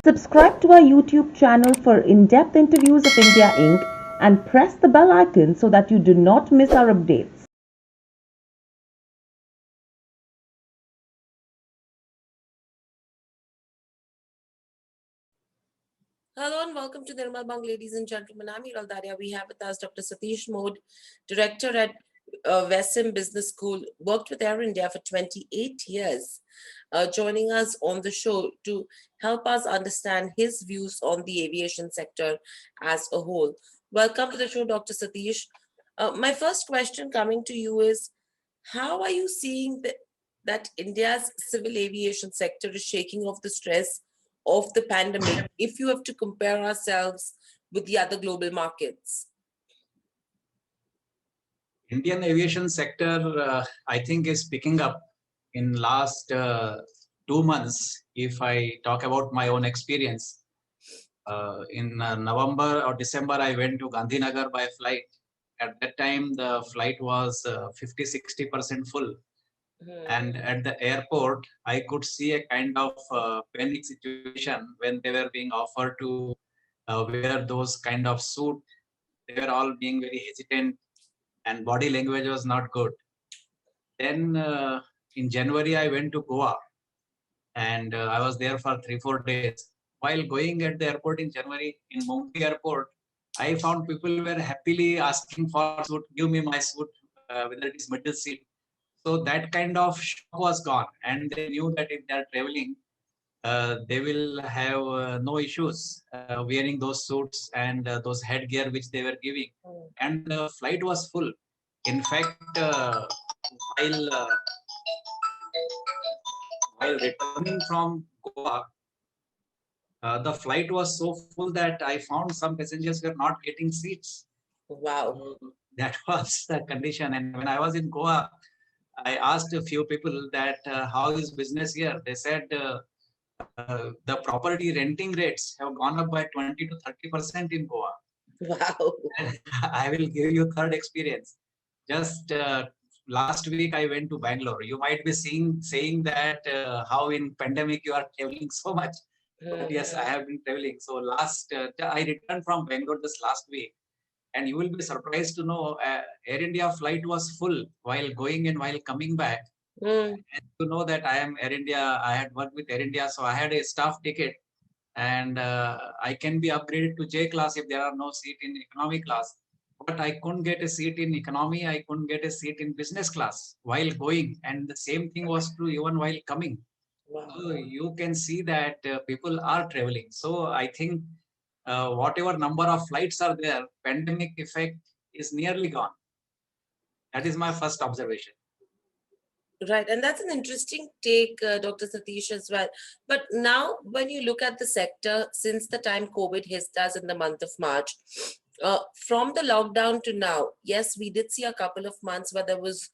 Subscribe to our YouTube channel for in-depth interviews of India Inc. and press the bell icon so that you do not miss our updates. Hello and welcome to Nirmal, ladies and gentlemen. I'm Hiral Dadia. We have with us Dr. Satish Modh, Director at VESIM Business School, worked with Air India for 28 years, joining us on the show to help us understand his views on the aviation sector as a whole. Welcome to the show, Dr. Satish. My first question coming to you is, how are you seeing that India's civil aviation sector is shaking off the stress of the pandemic if you have to compare ourselves with the other global markets? Indian aviation sector, I think, is picking up in last 2 months. If I talk about my own experience, in November or December, I went to Gandhinagar by flight. At that time, the flight was 50-60% full. And at the airport, I could see a kind of panic situation when they were being offered to wear those kind of suit. They were all being very hesitant and body language was not good. Then in January, I went to Goa and I was there for 3-4 days. While going at the airport in January, in Mumbai airport, I found people were happily asking for suit, give me my suit, whether it is middle seat. So that kind of shock was gone. And they knew that if they are traveling, they will have no issues wearing those suits and those headgear which they were giving. And the flight was full. In fact, while uh, while returning from Goa, the flight was so full that I found some passengers were not getting seats. Wow. That was the condition. And when I was in Goa, I asked a few people that how is business here? They said the property renting rates have gone up by 20 to 30% in Goa. Wow. I will give you third experience. Just last week I went to Bangalore. You might be saying that how in pandemic you are traveling so much. But yes, I have been traveling. So last I returned from Bangalore this last week, and you will be surprised to know Air India flight was full while going and while coming back. And you know that I am Air India. I had worked with Air India, so I had a staff ticket, and I can be upgraded to J class if there are no seat in economy class. But I couldn't get a seat in economy. I couldn't get a seat in business class while going, and the same thing was true even while coming. Wow. So you can see that people are traveling. So I think whatever number of flights are there, pandemic effect is nearly gone. That is my first observation. Right, and that's an interesting take, Dr. Satish, as well. But now, when you look at the sector, since the time COVID hit us in the month of March, from the lockdown to now, yes, we did see a couple of months where there was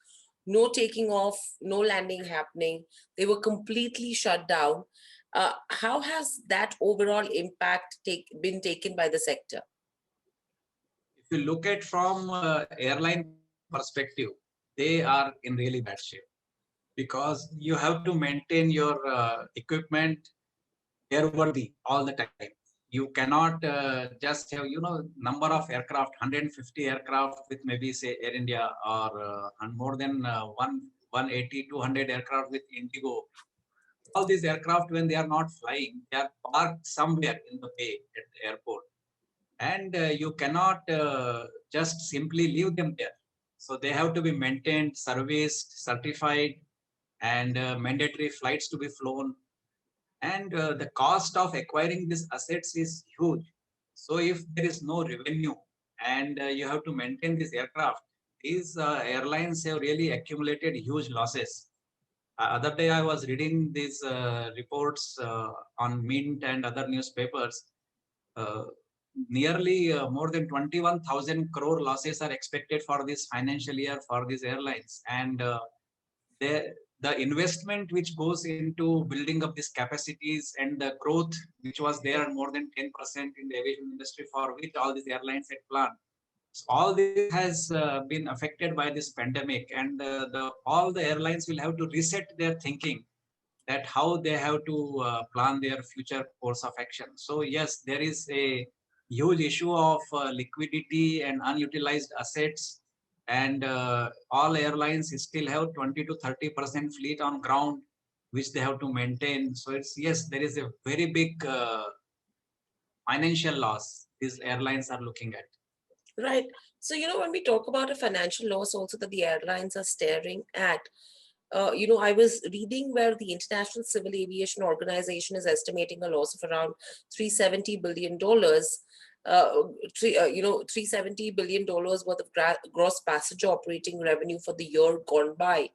no taking off, no landing happening. They were completely shut down. How has that overall impact been taken by the sector? If you look at from airline perspective, they are in really bad shape because you have to maintain your equipment airworthy all the time. You cannot just have number of aircraft, 150 aircraft with maybe say Air India or more than 180, 200 aircraft with Indigo. All these aircraft, when they are not flying, they are parked somewhere in the bay at the airport, and you cannot just simply leave them there. So they have to be maintained, serviced, certified, and mandatory flights to be flown. And the cost of acquiring these assets is huge. So if there is no revenue and you have to maintain this aircraft, these airlines have really accumulated huge losses. Other day I was reading these reports on Mint and other newspapers. Uh, Nearly more than 21,000 crore losses are expected for this financial year for these airlines. And the investment which goes into building up these capacities and the growth which was there more than 10% in the aviation industry for which all these airlines had planned. So all this has been affected by this pandemic, and all the airlines will have to reset their thinking that how they have to plan their future course of action. So yes, there is a huge issue of liquidity and unutilized assets, and all airlines still have 20 to 30% fleet on ground, which they have to maintain. So it's, yes, there is a very big financial loss these airlines are looking at. Right. So, when we talk about a financial loss also that the airlines are staring at, I was reading where the International Civil Aviation Organization is estimating a loss of around $370 billion. $370 billion worth of gross passenger operating revenue for the year gone by.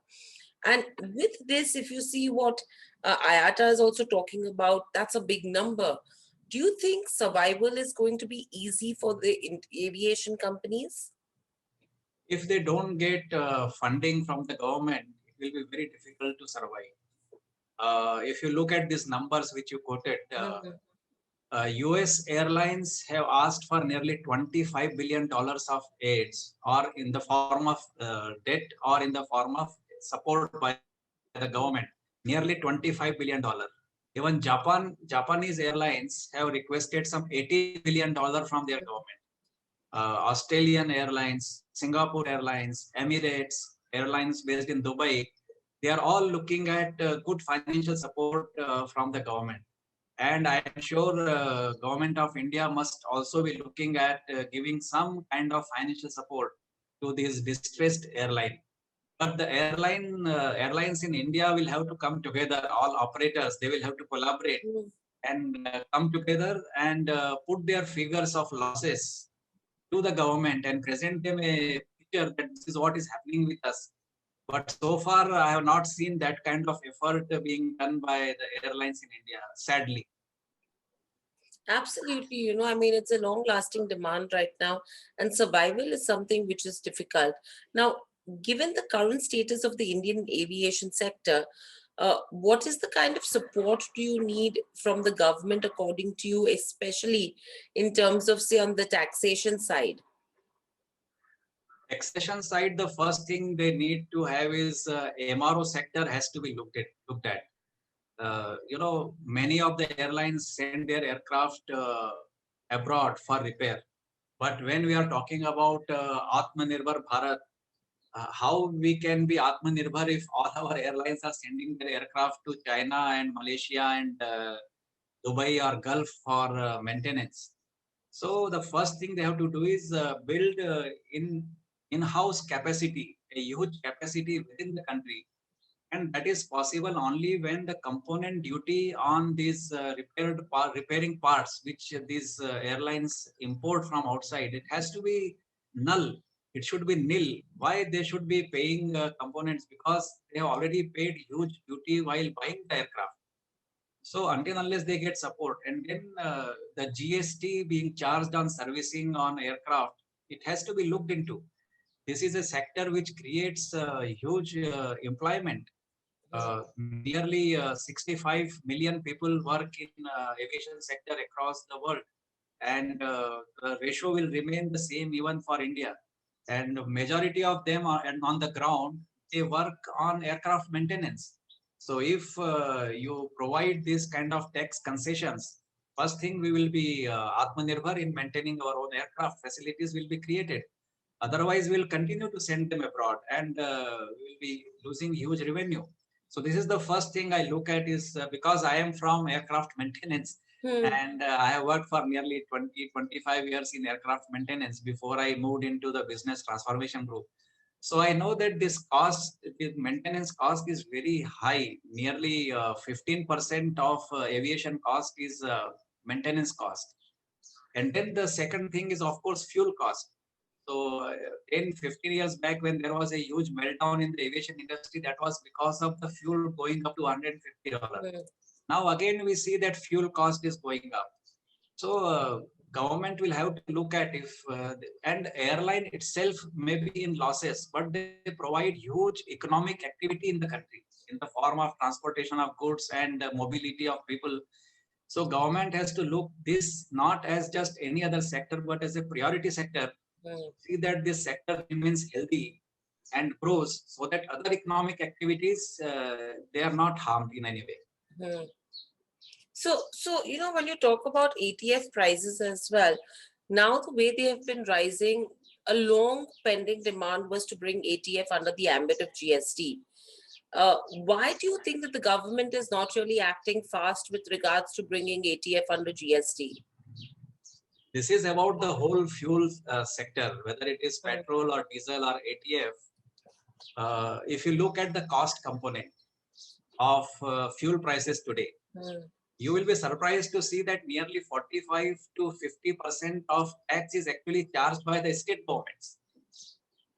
And with this, if you see what IATA is also talking about, that's a big number. Do you think survival is going to be easy for the aviation companies? If they don't get funding from the government, it will be very difficult to survive. If you look at these numbers which you quoted, Mhm. US airlines have asked for nearly $25 billion of aids, or in the form of debt, or in the form of support by the government, nearly $25 billion. Even Japanese airlines have requested some $80 billion from their government. Australian Airlines, Singapore Airlines, Emirates, airlines based in Dubai, they are all looking at good financial support from the government. And I am sure government of India must also be looking at giving some kind of financial support to these distressed airline. But the airlines in India will have to come together. All operators, they will have to collaborate Mm. and come together and put their figures of losses to the government and present them a picture that this is what is happening with us. But so far, I have not seen that kind of effort being done by the airlines in India, sadly. Absolutely. It's a long lasting demand right now, and survival is something which is difficult. Now, given the current status of the Indian aviation sector, what is the kind of support do you need from the government, according to you, especially in terms of, say, on the taxation side? Taxation side, the first thing they need to have is MRO sector has to be looked at. Many of the airlines send their aircraft abroad for repair. But when we are talking about Atmanirbhar Bharat, how we can be Atmanirbhar if all our airlines are sending their aircraft to China and Malaysia and Dubai or Gulf for maintenance. So the first thing they have to do is build in-house capacity, a huge capacity within the country, and that is possible only when the component duty on these repairing parts, which these airlines import from outside, it has to be null. It should be nil. Why they should be paying components? Because they have already paid huge duty while buying the aircraft. So until unless they get support, and then the GST being charged on servicing on aircraft, it has to be looked into. This is a sector which creates huge employment. Nearly 65 million people work in aviation sector across the world, and the ratio will remain the same even for India. And majority of them are and on the ground, they work on aircraft maintenance. So if you provide this kind of tax concessions, first thing we will be Atmanirbhar in maintaining our own aircraft facilities will be created. Otherwise, we'll continue to send them abroad, and we'll be losing huge revenue. So this is the first thing I look at is because I am from aircraft maintenance, Hmm. and I have worked for nearly 25 years in aircraft maintenance before I moved into the business transformation group. So I know that this cost, the maintenance cost is very high. Nearly 15% of aviation cost is maintenance cost. And then the second thing is, of course, fuel cost. So 10, 15 years back, when there was a huge meltdown in the aviation industry, that was because of the fuel going up to $150. Hmm. Now again, we see that fuel cost is going up. So government will have to look at if and airline itself may be in losses, but they provide huge economic activity in the country in the form of transportation of goods and mobility of people. So government has to look this not as just any other sector, but as a priority sector. Hmm. See that this sector remains healthy, and grows so that other economic activities, they are not harmed in any way. Hmm. So when you talk about ATF prices as well, now the way they have been rising, a long pending demand was to bring ATF under the ambit of GST. Why do you think that the government is not really acting fast with regards to bringing ATF under GST? This is about the whole fuel sector, whether it is petrol or diesel or ATF. If you look at the cost component of fuel prices today, you will be surprised to see that nearly 45 to 50% of tax is actually charged by the state governments.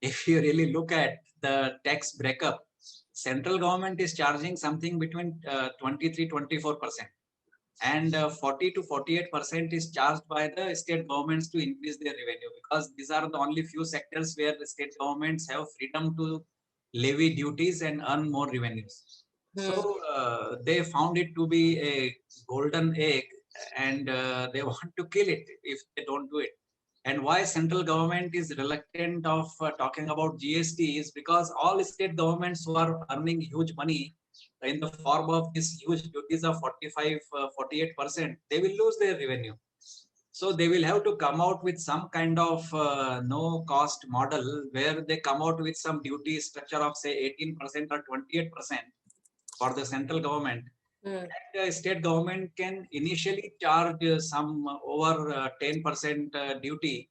If you really look at the tax breakup, central government is charging something between 23-24%, and 40 to 48% is charged by the state governments to increase their revenue, because these are the only few sectors where the state governments have freedom to levy duties and earn more revenues. So they found it to be a golden egg, and they want to kill it if they don't do it. And why central government is reluctant of talking about GST is because all state governments who are earning huge money in the form of these huge duties of 45, 48%, they will lose their revenue. So they will have to come out with some kind of no cost model where they come out with some duty structure of say 18% or 28% for the central government. And the state government can initially charge some over 10% duty.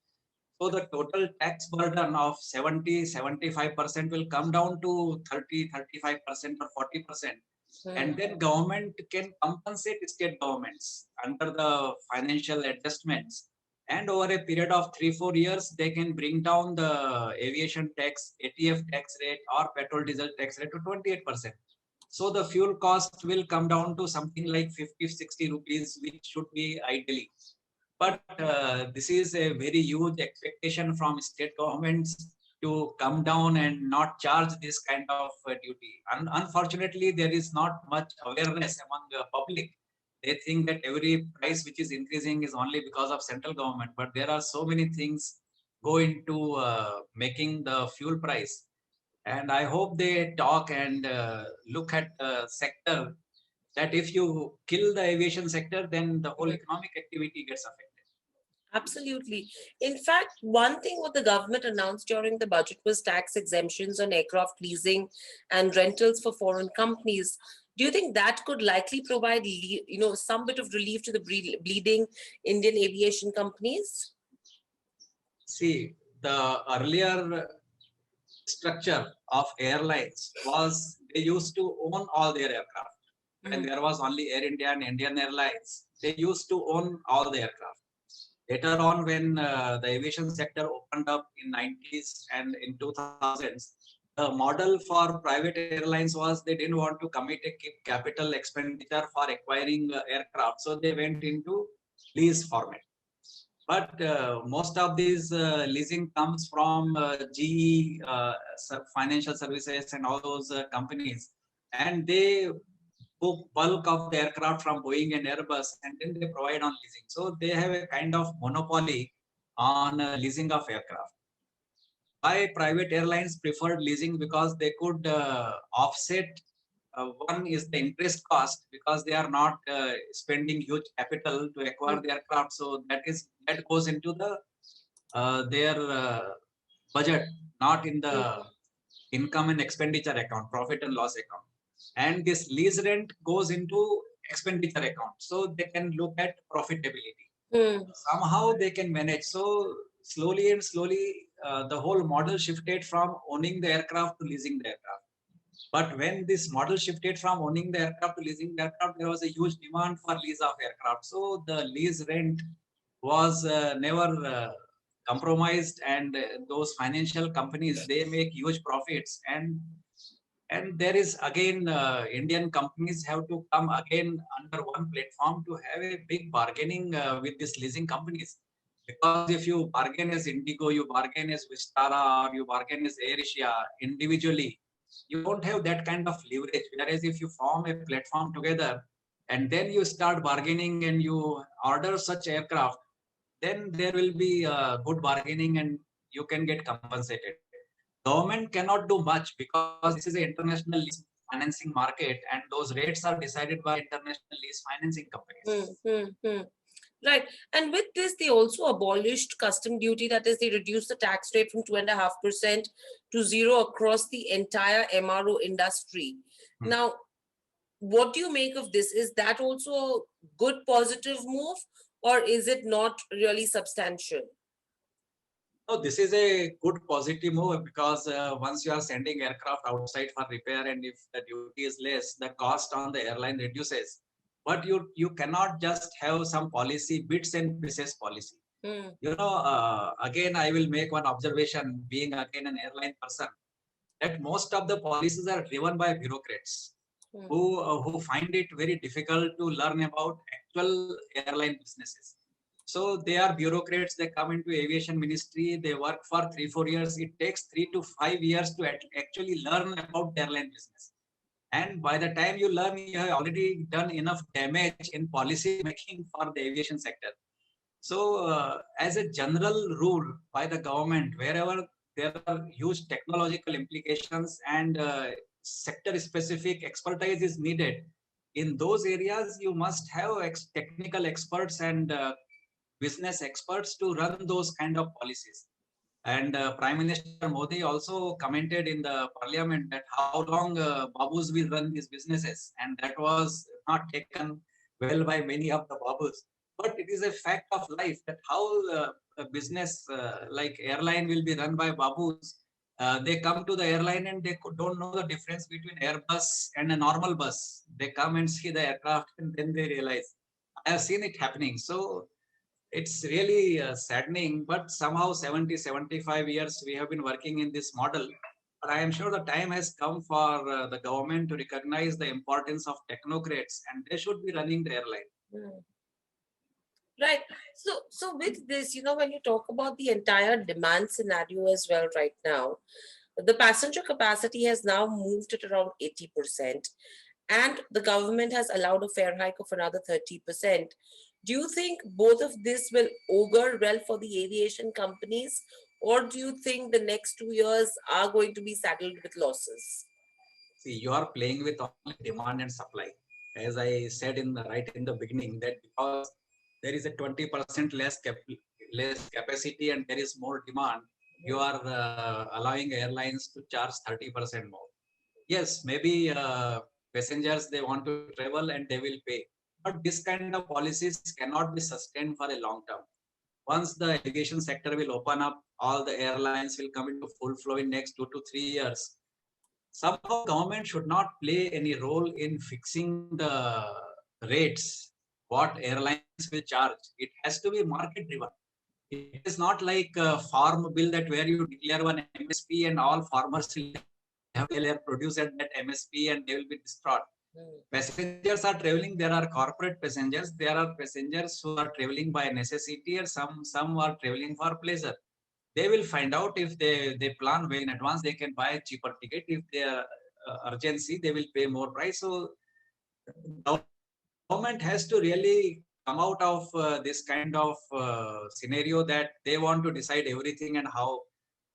So the total tax burden of 70-75% will come down to 30-35% or 40%. And then government can compensate state governments under the financial adjustments. And over a period of 3-4 years, they can bring down the aviation tax, ATF tax rate or petrol diesel tax rate to 28%. So the fuel cost will come down to something like 50-60 rupees, which should be ideally. But this is a very huge expectation from state governments to come down and not charge this kind of duty. And unfortunately, there is not much awareness among the public. They think that every price which is increasing is only because of central government. But there are so many things go into making the fuel price. And I hope they talk and look at the sector, that if you kill the aviation sector, then the whole economic activity gets affected. Absolutely. In fact, one thing what the government announced during the budget was tax exemptions on aircraft leasing and rentals for foreign companies. Do you think that could likely provide, some bit of relief to the bleeding Indian aviation companies? See, the earlier structure of airlines was they used to own all their aircraft. And there was only Air India and Indian Airlines. They used to own all the aircraft. Later on, when the aviation sector opened up in 90s and in 2000s, the model for private airlines was they didn't want to commit a capital expenditure for acquiring aircraft. So they went into lease format. But most of these leasing comes from GE Financial Services and all those companies. And they book bulk of the aircraft from Boeing and Airbus, and then they provide on leasing. So they have a kind of monopoly on leasing of aircraft. Why private airlines preferred leasing? Because they could offset. One is the interest cost, because they are not spending huge capital to acquire the aircraft. So that goes into the their budget, not in the income and expenditure account, profit and loss account. And this lease rent goes into expenditure account, so they can look at profitability. Somehow they can manage. So slowly and slowly, the whole model shifted from owning the aircraft to leasing the aircraft. But when this model shifted from owning the aircraft to leasing the aircraft, there was a huge demand for lease of aircraft. So the lease rent was never compromised, and those financial companies, they make huge profits. And there is again, Indian companies have to come again under one platform to have a big bargaining with these leasing companies. Because if you bargain as Indigo, you bargain as Vistara, or you bargain as AirAsia individually, you don't have that kind of leverage. Whereas if you form a platform together and then you start bargaining and you order such aircraft, then there will be good bargaining and you can get compensated. government cannot do much because this is an international lease financing market, and those rates are decided by international lease financing companies. Right. And with this, they also abolished custom duty. That is, they reduced the tax rate from 2.5% to zero across the entire MRO industry. Hmm. Now, what do you make of this? Is that also a good positive move, or is it not really substantial? No, this is a good positive move because once you are sending aircraft outside for repair, and if the duty is less, the cost on the airline reduces. But you cannot just have some policy, bits and pieces policy. Again, I will make one observation, being again an airline person, that most of the policies are driven by bureaucrats who find it very difficult to learn about actual airline businesses. So they are bureaucrats. They come into aviation ministry. They work for 3-4 years. It takes 3 to 5 years to actually learn about the airline business. And by the time you learn, you have already done enough damage in policy making for the aviation sector. So, as a general rule by the government, wherever there are huge technological implications and sector-specific expertise is needed, in those areas you must have technical experts and business experts to run those kind of policies. And Prime Minister Modi also commented in the parliament that how long Babus will run these businesses, and that was not taken well by many of the Babus. But it is a fact of life that how a business like airline will be run by Babus. They come to the airline and they don't know the difference between Airbus and a normal bus. They come and see the aircraft and then they realize. I have seen it happening. So it's really saddening, but somehow 70-75 years we have been working in this model. But I am sure the time has come for the government to recognize the importance of technocrats, and they should be running the airline. Right. So with this, when you talk about the entire demand scenario as well right now, the passenger capacity has now moved at around 80%, and the government has allowed a fare hike of another 30%. Do you think both of this will augur well for the aviation companies, or do you think the next 2 years are going to be saddled with losses? See, you are playing with only demand and supply. As I said right in the beginning, that because there is a 20% less capacity and there is more demand, you are allowing airlines to charge 30% more. Yes, maybe passengers, they want to travel and they will pay. But this kind of policies cannot be sustained for a long term. Once the aviation sector will open up, all the airlines will come into full flow in next 2 to 3 years. Somehow government should not play any role in fixing the rates, what airlines will charge. It has to be market driven. It is not like a farm bill that where you declare one MSP and all farmers will have produce at that MSP and they will be distraught. Passengers are traveling. There are corporate passengers. There are passengers who are traveling by necessity, or some are traveling for pleasure. They will find out if they plan way in advance. They can buy a cheaper ticket. If they are urgency, they will pay more price. So government has to really come out of this kind of scenario that they want to decide everything and how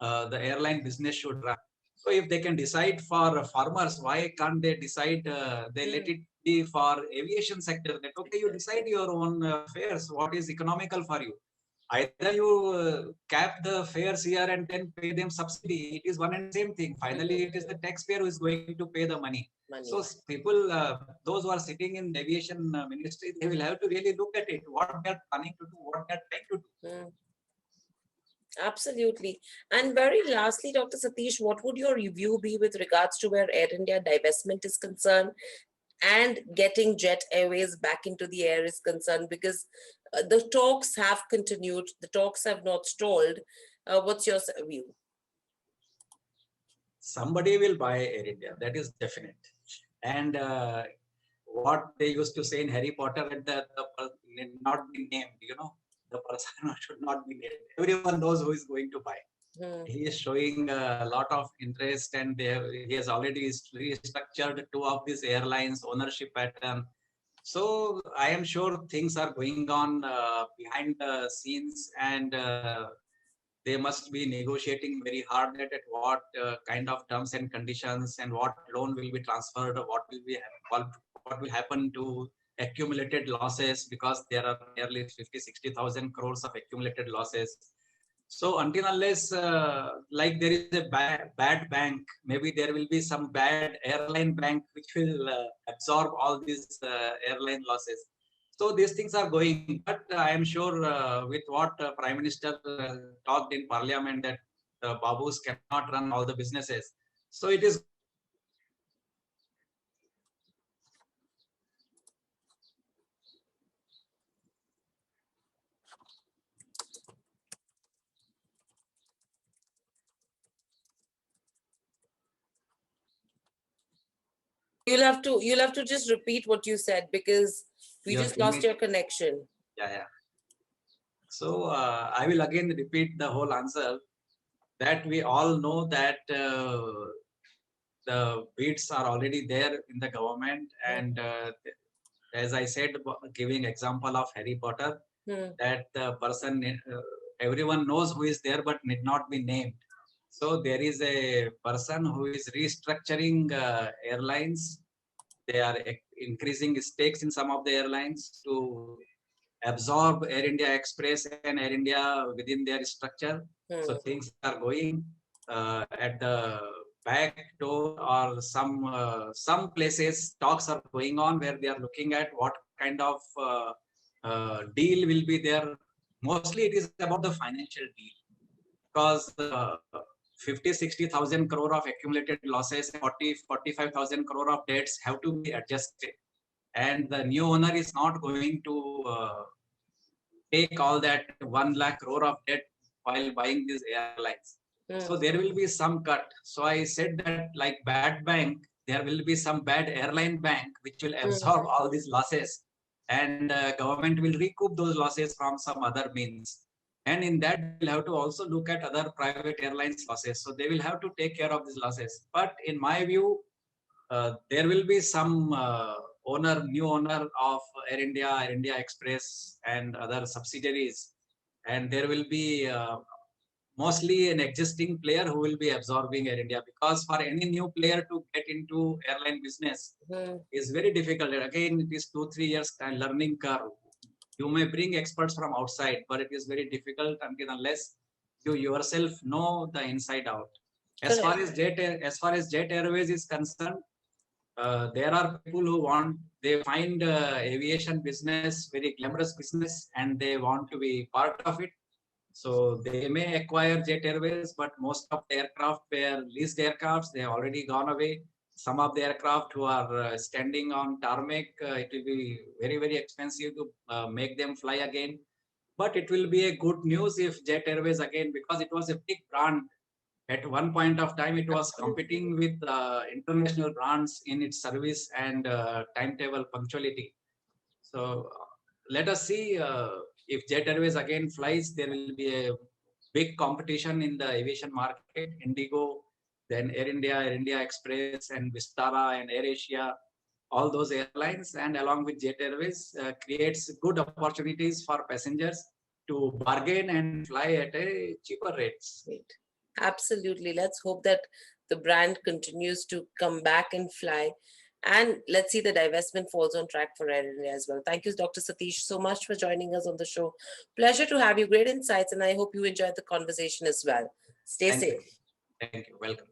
the airline business should run. So if they can decide for farmers, why can't they decide? They let it be for aviation sector. That okay, you decide your own fares. What is economical for you? Either you cap the fares here and then pay them subsidy. It is one and same thing. Finally, it is the taxpayer who is going to pay the money. So people, those who are sitting in the aviation ministry, they will have to really look at it, what they are planning to do, what they are trying to do. Absolutely. And very lastly, Dr. Satish, what would your review be with regards to where Air India divestment is concerned and getting Jet Airways back into the air is concerned? Because the talks have continued, the talks have not stalled. What's your view? Somebody will buy Air India, that is definite. And what they used to say in Harry Potter, that the not be named, the person should not be named. Everyone knows who is going to buy. He is showing a lot of interest, and he has already restructured 2 of these airlines ownership pattern. So I am sure things are going on behind the scenes, and they must be negotiating very hard at what kind of terms and conditions and what loan will be transferred, or what will happen to accumulated losses, because there are nearly 50-60,000 crores of accumulated losses. So until unless like there is a bad bank, maybe there will be some bad airline bank which will absorb all these airline losses. So these things are going, but I am sure with what Prime Minister talked in Parliament, that Babus cannot run all the businesses. So it is. You'll have to just repeat what you said, because we Your just lost image- your connection. Yeah. So I will again repeat the whole answer, that we all know that the bids are already there in the government, and as I said, giving example of Harry Potter, that the person, everyone knows who is there, but need not be named. So there is a person who is restructuring airlines. They are increasing stakes in some of the airlines to absorb Air India Express and Air India within their structure. So things are going at the back door, or some places talks are going on where they are looking at what kind of deal will be there. Mostly it is about the financial deal, because 50-60,000 crore of accumulated losses, 40-45,000 crore of debts have to be adjusted, and the new owner is not going to take all that 1 lakh crore of debt while buying these airlines. So there will be some cut. So I said that, like bad bank, there will be some bad airline bank which will absorb all these losses, and government will recoup those losses from some other means. And in that, we'll have to also look at other private airlines losses. So they will have to take care of these losses. But in my view, there will be some new owner of Air India Express, and other subsidiaries, and there will be mostly an existing player who will be absorbing Air India, because for any new player to get into airline business is very difficult. Again, it is 2-3 years learning curve. You may bring experts from outside, but it is very difficult until unless you yourself know the inside out. As far as Jet Airways is concerned, there are people who they find aviation business very glamorous business, and they want to be part of it. So they may acquire Jet Airways, but most of the aircraft were leased aircrafts. They have already gone away. Some of the aircraft who are standing on tarmac, it will be very, very expensive to make them fly again. But it will be a good news if Jet Airways again, because it was a big brand. At one point of time, it was competing with international brands in its service and timetable punctuality. So let us see if Jet Airways again flies, there will be a big competition in the aviation market. Indigo, then Air India Express, and Vistara and Air Asia, all those airlines, and along with Jet Airways, creates good opportunities for passengers to bargain and fly at a cheaper rates. Great. Absolutely. Let's hope that the brand continues to come back and fly. And let's see the divestment falls on track for Air India as well. Thank you, Dr. Satish, so much for joining us on the show. Pleasure to have you. Great insights. And I hope you enjoyed the conversation as well. Stay safe. Thank you. Welcome.